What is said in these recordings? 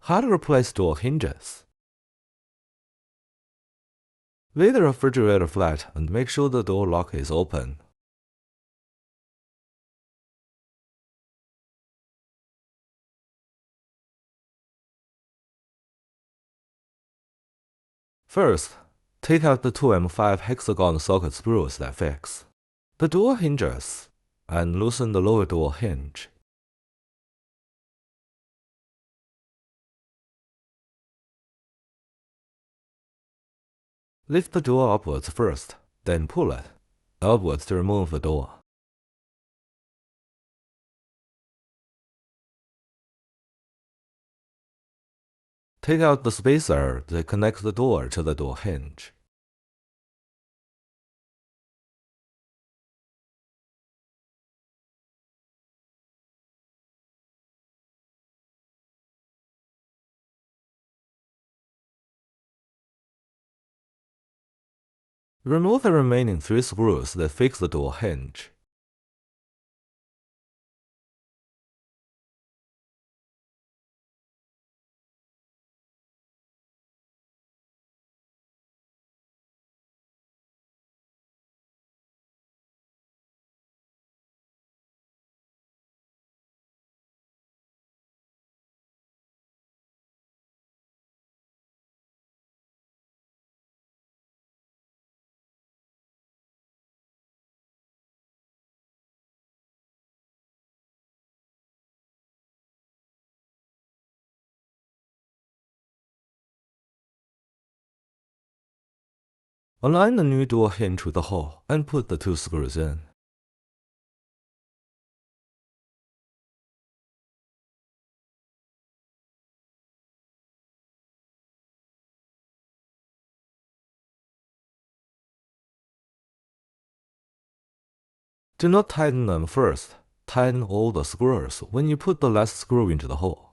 How to replace door hinges. Lay the refrigerator flat and make sure the door lock is open. First, take out the 2M5 hexagon socket screws that fix the door hinges and loosen the lower door hinge. Lift the door upwards first, then pull it outwards to remove the door. Take out the spacer that connects the door to the door hinge. Remove the remaining 3 screws that fix the door hinge. Align the new door hinge with the hole and put the 2 screws in. Do not tighten them first. Tighten all the screws when you put the last screw into the hole.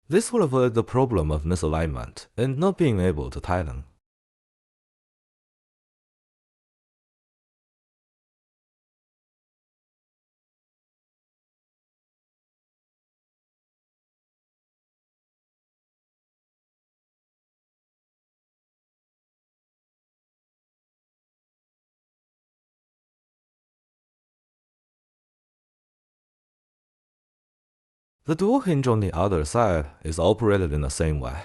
This will avoid the problem of misalignment and not being able to tighten. The door hinge on the other side is operated in the same way.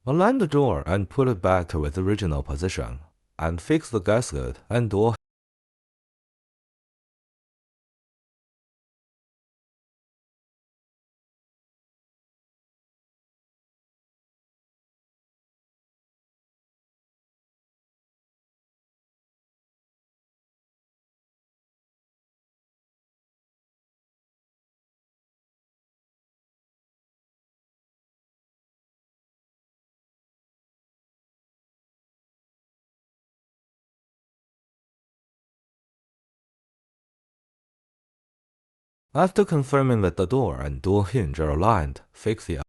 Align the door and put it back to its original position, and fix the gasket and door. After confirming that the door and door hinge are aligned, fix the